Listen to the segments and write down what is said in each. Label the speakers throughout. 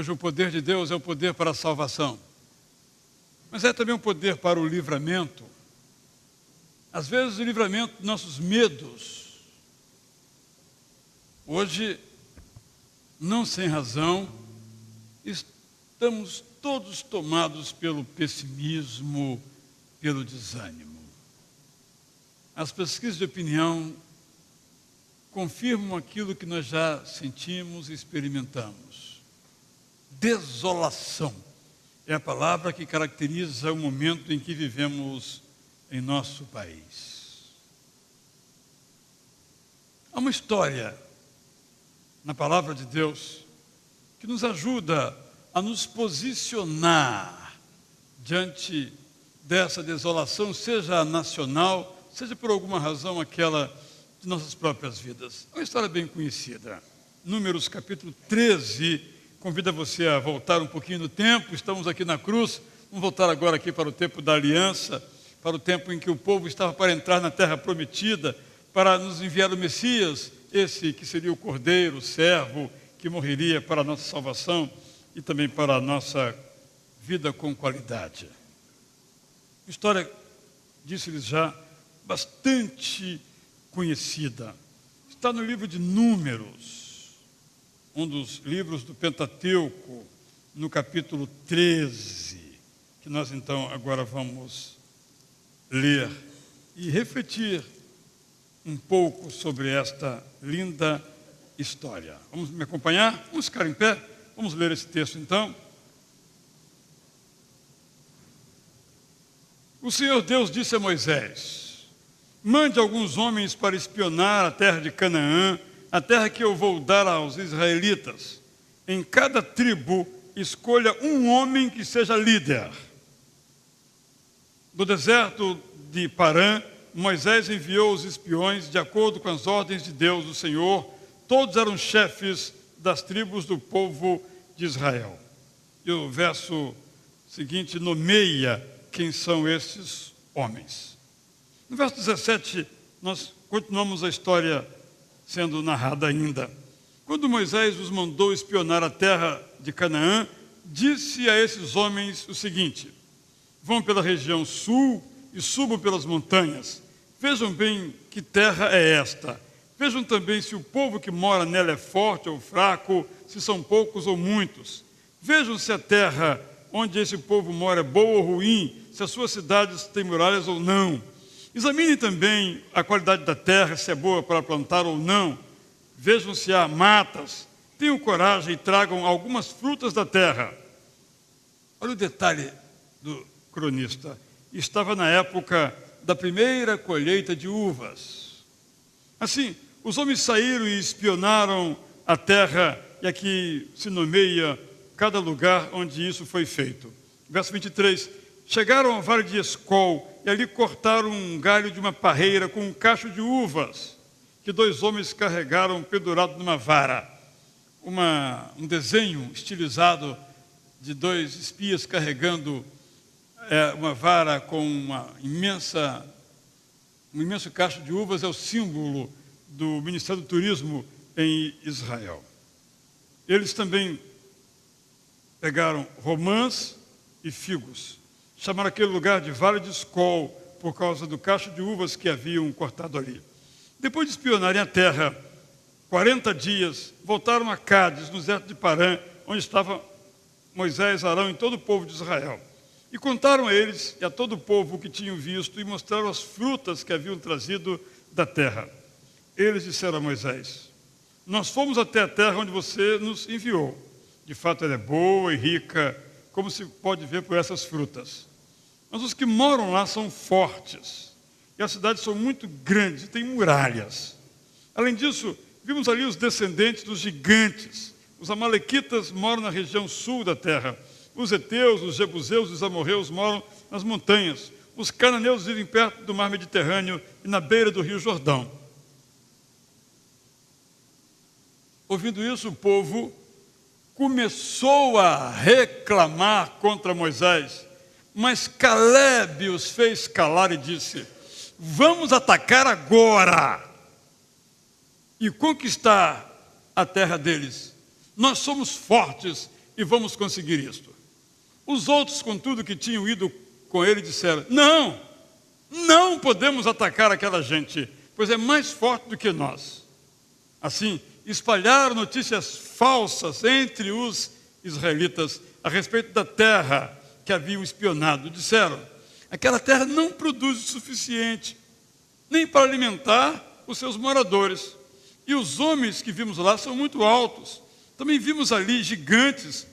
Speaker 1: Hoje o poder de Deus é o poder para a salvação, mas é também um poder para o livramento. Às vezes o livramento dos nossos medos. Hoje, não sem razão, estamos todos tomados pelo pessimismo, pelo desânimo. As pesquisas de opinião confirmam aquilo que nós já sentimos e experimentamos. Desolação é a palavra que caracteriza o momento em que vivemos em nosso país. Há uma história na palavra de Deus que nos ajuda a nos posicionar diante dessa desolação, seja nacional, seja por alguma razão aquela de nossas próprias vidas. É uma história bem conhecida. Números capítulo 13, convida você a voltar um pouquinho no tempo. Estamos aqui na cruz, vamos voltar agora aqui para o tempo da aliança, para o tempo em que o povo estava para entrar na terra prometida, para nos enviar o Messias, esse que seria o Cordeiro, o servo, que morreria para a nossa salvação e também para a nossa vida com qualidade. História, disse-lhes já, bastante conhecida. Está no livro de Números, um dos livros do Pentateuco, no capítulo 13, que nós então agora vamos ler e refletir um pouco sobre esta linda história. Vamos me acompanhar? Vamos ficar em pé? Vamos ler esse texto então. O Senhor Deus disse a Moisés: mande alguns homens para espionar a terra de Canaã, a terra que eu vou dar aos israelitas. Em cada tribo, escolha um homem que seja líder. Do deserto de Parã, Moisés enviou os espiões de acordo com as ordens de Deus, o Senhor. Todos eram chefes das tribos do povo de Israel. E o verso seguinte nomeia quem são esses homens. No verso 17, nós continuamos a história sendo narrada ainda. Quando Moisés os mandou espionar a terra de Canaã, disse a esses homens o seguinte: vão pela região sul e subam pelas montanhas. Vejam bem que terra é esta. Vejam também se o povo que mora nela é forte ou fraco, se são poucos ou muitos. Vejam se a terra onde esse povo mora é boa ou ruim, se as suas cidades têm muralhas ou não. Examinem também a qualidade da terra, se é boa para plantar ou não. Vejam se há matas. Tenham coragem e tragam algumas frutas da terra. Olha o detalhe do cronista. Estava na época da primeira colheita de uvas. Assim, os homens saíram e espionaram a terra, e aqui se nomeia cada lugar onde isso foi feito. Verso 23, chegaram ao vale de Escol, e ali cortaram um galho de uma parreira com um cacho de uvas, que 2 homens carregaram pendurado numa vara. Um desenho estilizado de 2 espias carregando uma vara com um imenso cacho de uvas, é o símbolo do Ministério do Turismo em Israel. Eles também pegaram romãs e figos. Chamaram aquele lugar de Vale de Escol, por causa do cacho de uvas que haviam cortado ali. Depois de espionarem a terra 40 dias, voltaram a Cádiz, no deserto de Parã, onde estava Moisés, Arão e todo o povo de Israel. E contaram a eles e a todo o povo o que tinham visto e mostraram as frutas que haviam trazido da terra. Eles disseram a Moisés: nós fomos até a terra onde você nos enviou. De fato, ela é boa e rica, como se pode ver por essas frutas. Mas os que moram lá são fortes, e as cidades são muito grandes e têm muralhas. Além disso, vimos ali os descendentes dos gigantes. Os amalequitas moram na região sul da terra. Os heteus, os jebuseus e os amorreus moram nas montanhas. Os cananeus vivem perto do mar Mediterrâneo e na beira do rio Jordão. Ouvindo isso, o povo começou a reclamar contra Moisés, mas Calebe os fez calar e disse: vamos atacar agora e conquistar a terra deles. Nós somos fortes e vamos conseguir isto. Os outros, contudo, que tinham ido com ele, disseram: não podemos atacar aquela gente, pois é mais forte do que nós. Assim, espalharam notícias falsas entre os israelitas a respeito da terra que haviam espionado. Disseram: aquela terra não produz o suficiente nem para alimentar os seus moradores. E os homens que vimos lá são muito altos. Também vimos ali gigantes.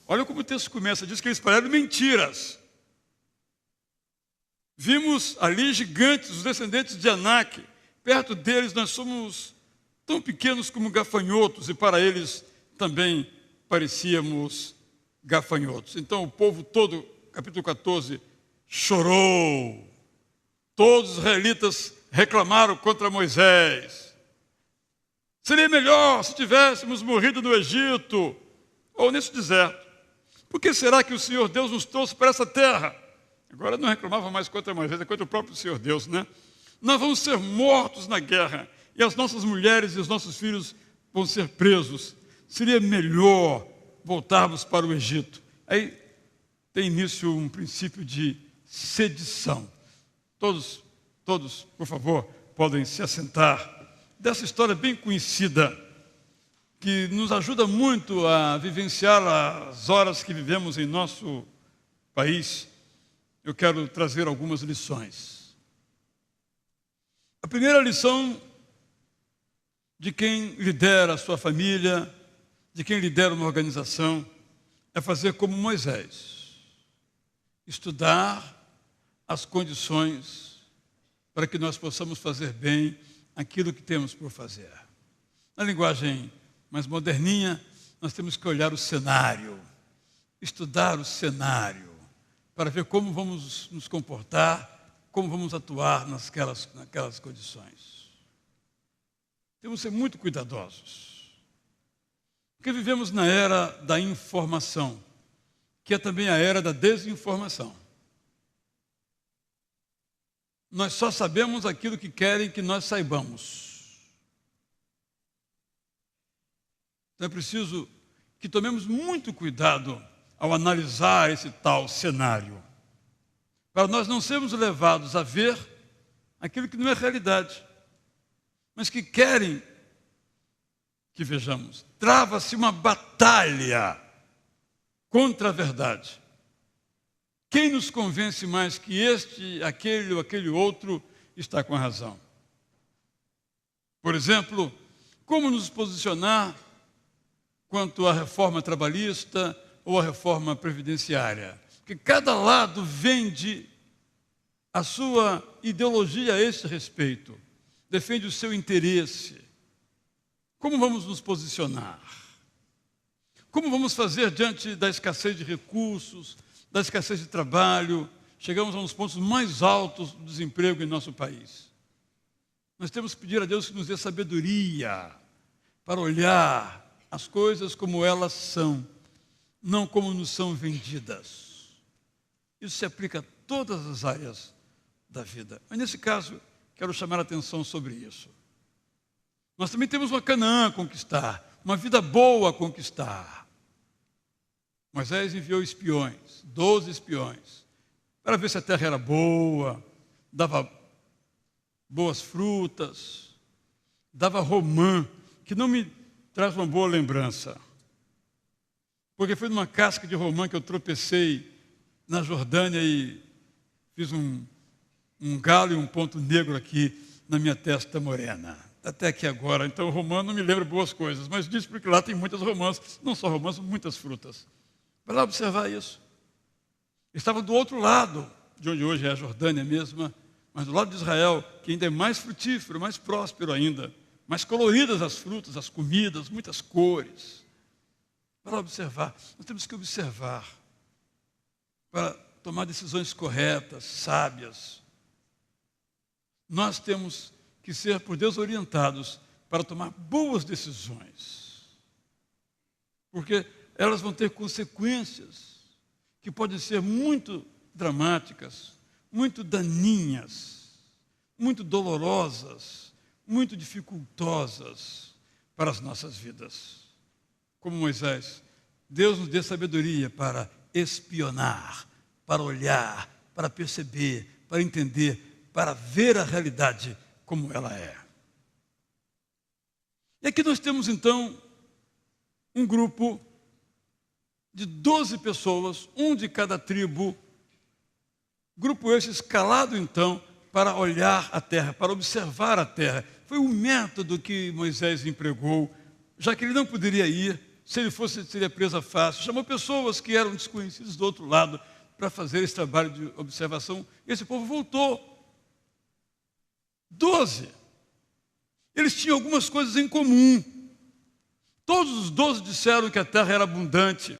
Speaker 1: Olha como o texto começa, diz que eles espalharam mentiras. Vimos ali gigantes, os descendentes de Anak. Perto deles nós somos tão pequenos como gafanhotos, e para eles também parecíamos gafanhotos. Então o povo todo, capítulo 14, chorou. Todos os israelitas reclamaram contra Moisés. Seria melhor se tivéssemos morrido no Egito ou nesse deserto. Por que será que o Senhor Deus nos trouxe para essa terra? Agora não reclamava mais contra Moisés, é contra o próprio Senhor Deus, né? Nós vamos ser mortos na guerra, e as nossas mulheres e os nossos filhos vão ser presos. Seria melhor voltarmos para o Egito. Aí tem início um princípio de sedição. Todos, por favor, podem se assentar. Dessa história bem conhecida, que nos ajuda muito a vivenciar as horas que vivemos em nosso país, eu quero trazer algumas lições. A primeira lição de quem lidera a sua família, de quem lidera uma organização, é fazer como Moisés. Estudar as condições para que nós possamos fazer bem aquilo que temos por fazer. Na linguagem mais moderninha, nós temos que olhar o cenário, estudar o cenário, para ver como vamos nos comportar, como vamos atuar naquelas condições. Temos que ser muito cuidadosos, porque vivemos na era da informação, que é também a era da desinformação. Nós só sabemos aquilo que querem que nós saibamos. Então é preciso que tomemos muito cuidado ao analisar esse tal cenário, para nós não sermos levados a ver aquilo que não é realidade, mas que querem que vejamos. Trava-se uma batalha contra a verdade. Quem nos convence mais que este, aquele ou aquele outro está com a razão? Por exemplo, como nos posicionar quanto à reforma trabalhista ou à reforma previdenciária? Porque cada lado vende a sua ideologia a esse respeito, defende o seu interesse. Como vamos nos posicionar? Como vamos fazer diante da escassez de recursos, da escassez de trabalho? Chegamos a uns pontos mais altos do desemprego em nosso país. Nós temos que pedir a Deus que nos dê sabedoria para olhar as coisas como elas são, não como nos são vendidas. Isso se aplica a todas as áreas da vida. Mas nesse caso, quero chamar a atenção sobre isso. Nós também temos uma Canaã a conquistar, uma vida boa a conquistar. Moisés enviou espiões, 12 espiões, para ver se a terra era boa, dava boas frutas, dava romã, que não me traz uma boa lembrança. Porque foi numa casca de romã que eu tropecei na Jordânia e fiz um galo e um ponto negro aqui na minha testa morena. Até aqui agora, então romã não me lembra boas coisas, mas diz porque lá tem muitas romãs, não só romãs, muitas frutas. Vai lá observar isso. Estava do outro lado, de onde hoje é a Jordânia mesma, mas do lado de Israel, que ainda é mais frutífero, mais próspero ainda, mais coloridas as frutas, as comidas, muitas cores. Vai lá observar. Nós temos que observar para tomar decisões corretas, sábias. Nós temos que ser por Deus orientados para tomar boas decisões, porque elas vão ter consequências que podem ser muito dramáticas, muito daninhas, muito dolorosas, muito dificultosas para as nossas vidas. Como Moisés, Deus nos dê sabedoria para espionar, para olhar, para perceber, para entender, para ver a realidade como ela é. E aqui nós temos então um grupo de 12 pessoas, um de cada tribo, grupo esse escalado então para olhar a terra, para observar a terra. Foi o método que Moisés empregou, já que ele não poderia ir, se ele fosse, seria presa fácil. Chamou pessoas que eram desconhecidas do outro lado para fazer esse trabalho de observação. Esse povo voltou. 12. Eles tinham algumas coisas em comum. Todos os 12 disseram que a terra era abundante.